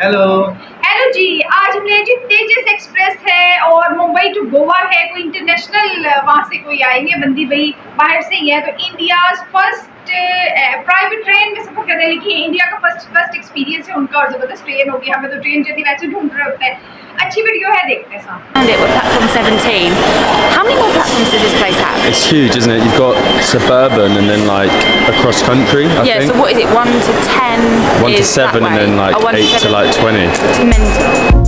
Hello hello जी, आज हम जी तेजस express है और मुंबई टू गोवा है। कोई इंटरनेशनल वहाँ से कोई आएंगे बंदी भाई बाहर से ही है, तो इंडिया फर्स्ट प्राइवेट ट्रेन में सफर करने लगी है। इंडिया का फर्स्ट एक्सपीरियंस है उनका और जबरदस्त ट्रेन होगी। हमें तो ट्रेन जल्दी वैसे ढूंढ रहे होते हैं। अच्छी वीडियो है, देखते हैं साथ। And it with platform 17. How many more platforms does this place have? It's huge, isn't it? You've got suburban and then like across country, I think. So what is it, 1 to 10? 1 to 7 and then like 8 to like 20. It's mental.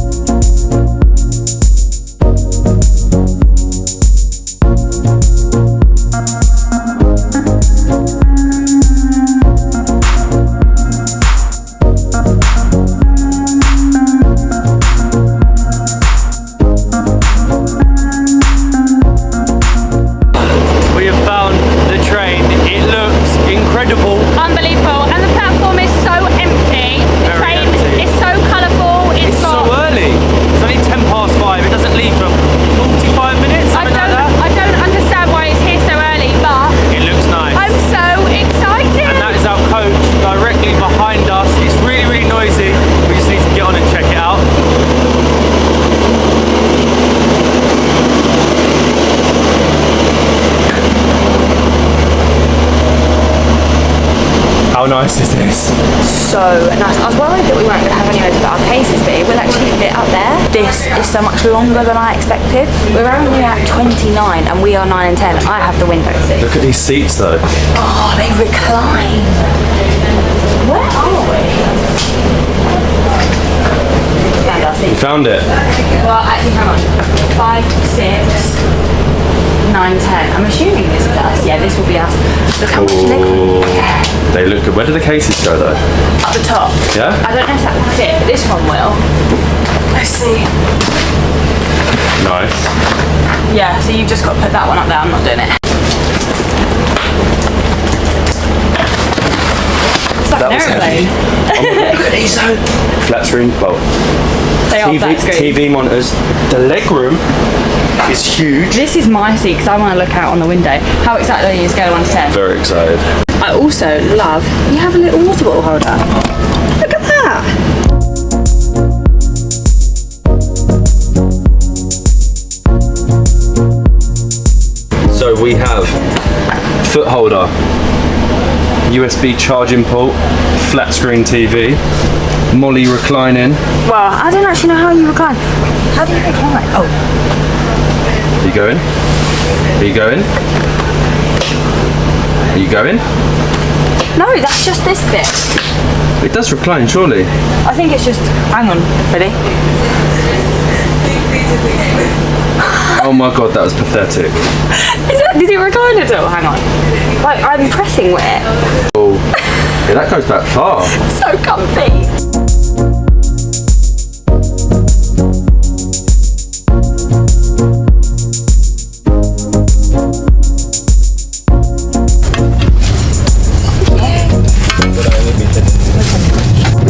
How nice is this? So nice. I was worried that we weren't going to have anywhere to put our cases, but it will actually fit up there. This is so much longer than I expected. We're only at 29 and we are 9 and 10. I have the window seat. Look at these seats though. Oh, they recline. Where are we? Found our seat. You found it? Well, actually, hang on. 5, 6, 9, 10. I'm assuming this is us. Yeah, this will be us. Look how much leg room. They look good. Where do the cases go though? Up the top. Yeah? I don't know if that will fit, but this one will. Let's see. Nice. Yeah, so you've just got to put that one up there. I'm not doing it. It's like That an was aeroplane. Oh, look at these though. Flat screen, well, They are flat screen. TV monitors. The leg room is huge. This is my seat because I want to look out on the window. How excited are you? Scale of 1 to 10. Very excited. I also love, you have a little water bottle holder. Look at that. So we have foot holder, USB charging port, flat screen TV, Molly reclining. Well, I don't actually know how you recline. How do you recline? Oh. Are you going? Are you going? Are you going? No, that's just this bit. It does recline, surely. I think it's just, hang on, ready? Oh my god, that was pathetic. Did it recline at all? Hang on. Like, I'm pressing with it. Oh, yeah, that goes back far. So comfy.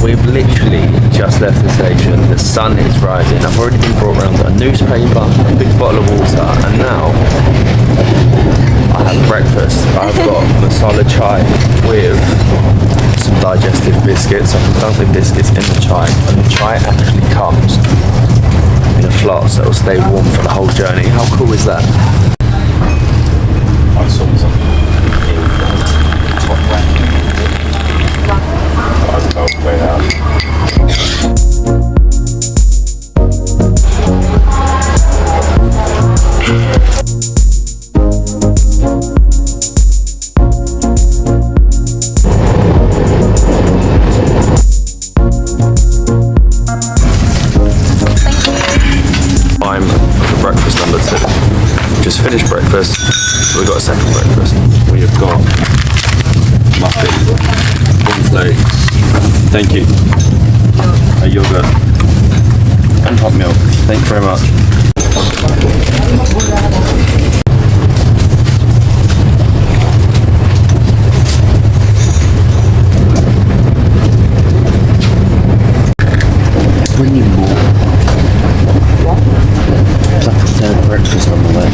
We've literally just left the station, the sun is rising, I've already been brought around a newspaper, a big bottle of water, and now I have breakfast. I've got masala chai with some digestive biscuits. I've dunk the biscuits in the chai, and the chai actually comes in a flask that will stay warm for the whole journey. How cool is that? I saw something in top rank. Way out. I'm for breakfast number 2. Just finished breakfast, so we've got a second breakfast. We have got muffin, cornflakes, thank you, a yogurt, and hot milk. Thank you very much. Bringing more. What? It's like a third breakfast on the way.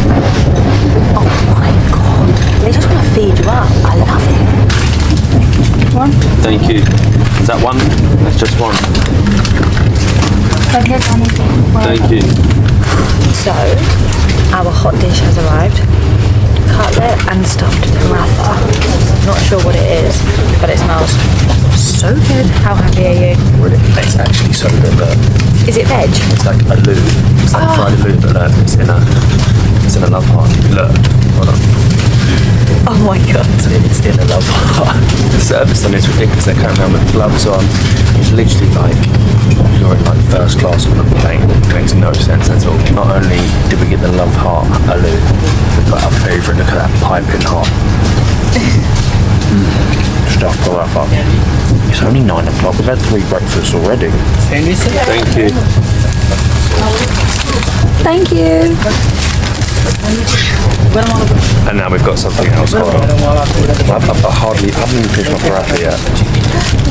Oh my god. They just want to feed you up. I love it. One? Thank you. Is that one? That's just one. Thank you. So, our hot dish has arrived. Cutlet and stuffed paratha. Not sure what it is, but it smells so good. How happy are you? It's actually so good. Look. Is it veg? It's like aloo. It's like fried aloo, but look, it's in a love heart. Look, hold on. Oh my god. It's in a love heart. The service on it's ridiculous. They come around with gloves on. It's literally like you're in like first class on the plane. It makes no sense at all. Not only did we get the love heart aloo, but our favourite, look at that piping hot. Stuffed paratha. It's only 9 o'clock. We've had 3 breakfasts already. Thank you. Thank you. And now we've got something else. Hold on. I haven't even finished my paratha yet.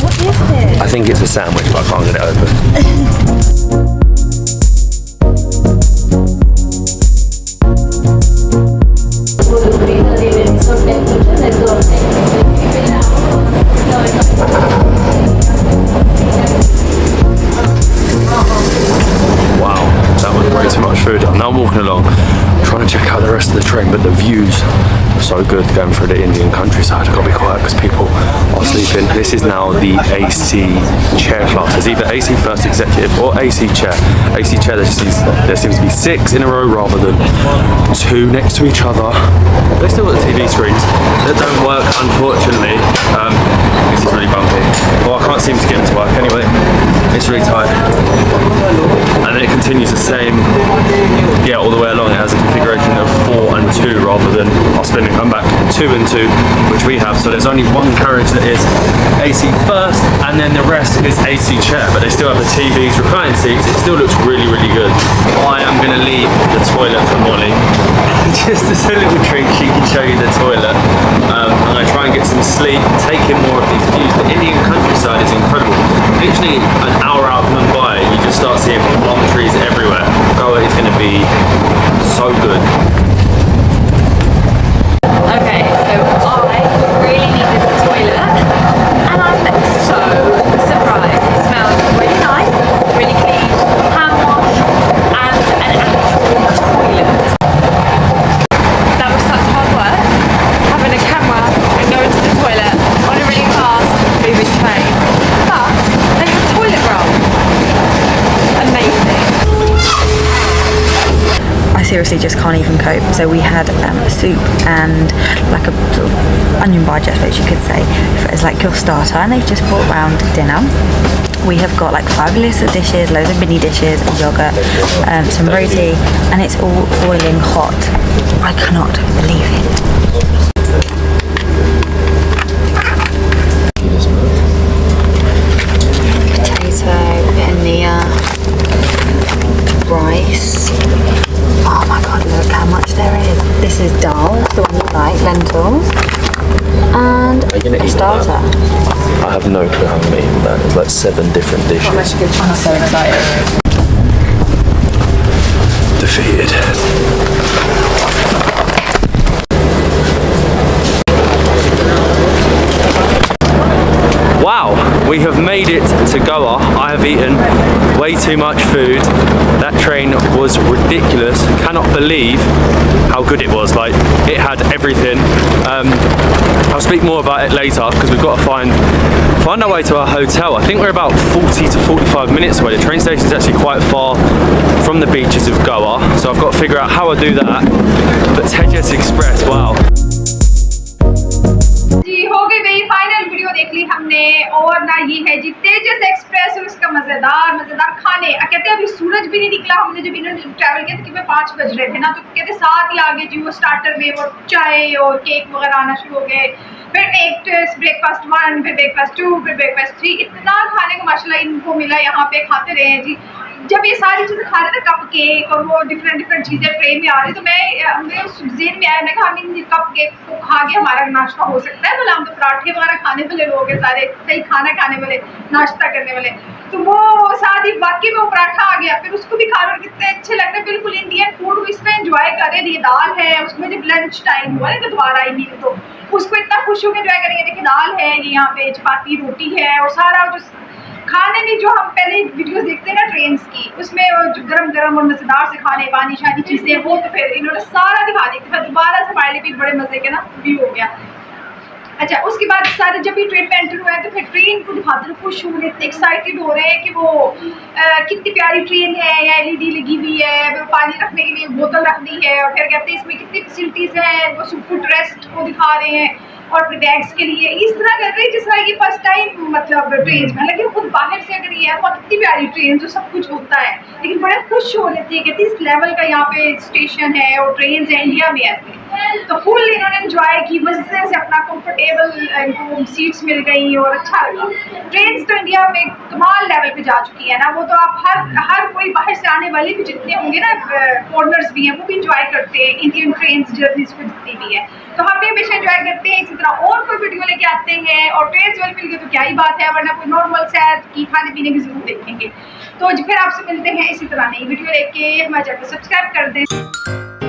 What is it? I think it's a sandwich, but I can't get it open. Wow, that was way too much food. I'm now walking along, trying to check out the rest of the train, but the views are so good going through the Indian countryside. I've got to be quiet because people are sleeping. This is now the AC chair class. There's either AC first executive or AC chair. AC chair, there seems to be 6 in a row rather than 2 next to each other. They still got the TV screens that don't work, unfortunately. This is really bumpy. Well, I can't seem to get them to work anyway. It's really tight. And then it continues the same, all the way along. It has a configuration of 4 and 2 rather than I'll spin and come back 2 and 2, which we have. So there's only one carriage that is AC first, and then the rest is AC chair. But they still have the TVs, reclining seats. It still looks really, really good. I am going to leave the toilet for Molly. Just as a little treat, she can show you the toilet. I'm going to try and get some sleep, take in more of these views. The Indian countryside is incredible. Literally an hour out of Mumbai, you just start seeing palm trees everywhere. Goa is going to be so good. Okay, so I really needed the toilet, and I'm so surprised. It smells really nice, really clean, hand wash, and an actual toilet. That was such hard work, having a camera and going to the toilet on a really fast moving train. But they have toilet roll. Amazing. I seriously just can't even cope. So we had soup and like a sort of onion bhaji, I suppose you could say, as like your starter, and they've just brought round dinner. We have got like 5 lists of dishes, loads of mini dishes, yogurt, some roti, and it's all boiling hot. I cannot believe it. Potato, paneer, rice. Oh my god, look how much there is. This is dal, the one you like, lentils, and a starter. I have no clue how I'm eating that. It's like 7 different dishes. I'm so excited. Defeated. Wow, we have made it to Goa. I have eaten way too much food. That train was ridiculous. Cannot believe how good it was. Like, it had everything. I'll speak more about it later because we've got to find our way to our hotel. I think we're about 40 to 45 minutes away. The train station is actually quite far from the beaches of Goa, so I've got to figure out how I do that. But TEJAS Express, wow. जी हो गई भाई, final video देख ली हमने। और ना ये है जी तेजस express और उसका मजेदार खाने। कहते हैं अभी सूरज भी नहीं निकला। हमने जब इन्होंने ट्रैवल किया था कि 5 बज रहे थे ना, तो कहते साथ ही आगे जी वो स्टार्टर में वो चाय और केक वगैरह आना शुरू हो गए। फिर ब्रेकफास्ट 1, फिर ब्रेकफास्ट 2, फिर ब्रेकफास्ट 3। इतना खाने को माशाल्लाह इनको मिला, यहाँ पे खाते रहे हैं जी। जब ये सारी चीज़ें खा रहे थे, कप केक और वो डिफरेंट चीज़ें ट्रेन में आ रही, तो मैं उस जेन में आया, मैं कहा हम इन कप केक को खा के हमारा नाश्ता हो सकता है। बोला हम तो पराठे वगैरह खाने वाले लोग हैं, सारे सही खाना खाने वाले, नाश्ता करने वाले। तो वो साथ ही बाकी में वो पराठा आ गया, फिर उसको भी खा रहे, कितने अच्छे लगते हैं, बिल्कुल इंडियन फूड इसमें एंजॉय कर रहे हैं। ये दाल है, उसमें जब लंच टाइम हुआ है तो दोबारा आई नहीं, तो उसको इतना खुश होकर एंजॉय करेंगे। देखिए दाल है, ये यहाँ पे चपाती रोटी है और सारा जो खाने में जो हम पहले वीडियोस देखते हैं ना ट्रेन की, उसमें जो गरम गरम और मजेदार से खाने पानी शानी चीज़ें, वो तो फिर इन्होंने सारा दिखा दी, फिर दोबारा से हमारे लिए भी बड़े मजे के ना व्यू हो गया। अच्छा, उसके बाद सारे जब भी ट्रेन में एंटर हुआ है तो फिर ट्रेन को दिखाते हुए खुश हो रहे थे, एक्साइटेड हो रहे हैं कि वो कितनी प्यारी ट्रेन है, या एलईडी लगी हुई है, वो पानी रखने के लिए बोतल रख दी है, और फिर कहते हैं इसमें कितनी फैसिलिटीज़ हैं, वो फुट रेस्ट को दिखा रहे हैं और अपने बैग्स के लिए इस तरह कर रहे हैं जिस तरह ये फर्स्ट टाइम मतलब ट्रेन में, लेकिन खुद बाहर से अगर ये है बहुत इतनी प्यारी ट्रेन जो सब कुछ होता है, लेकिन बड़े खुश हो लेते हैं कहते इस लेवल का यहाँ पे स्टेशन है और ट्रेन है इंडिया में ऐसे। तो फुल इन्होंने एंजॉय की, मजे से अपना कंफर्टेबल इनको सीट्स मिल गई और अच्छा लगा। ट्रेन तो इंडिया में कमाल लेवल पे जा चुकी है ना, वो तो आप हर कोई बाहर से आने वाले भी जितने होंगे ना फॉरनर्स भी हैं वो भी इंजॉय करते हैं इंडियन ट्रेन जर्नीज को जितनी भी है। तो हम भी हमेशा इंजॉय करते हैं, इसी तरह और कोई वीडियो लेके आते हैं और ट्रेन वाले मिल गए तो क्या ही बात है, वरना कोई नॉर्मल सैर की खाने पीने की जरूर देखेंगे। तो फिर आपसे मिलते हैं इसी तरह नई वीडियो लेके, हमारे चैनल को सब्सक्राइब कर दें।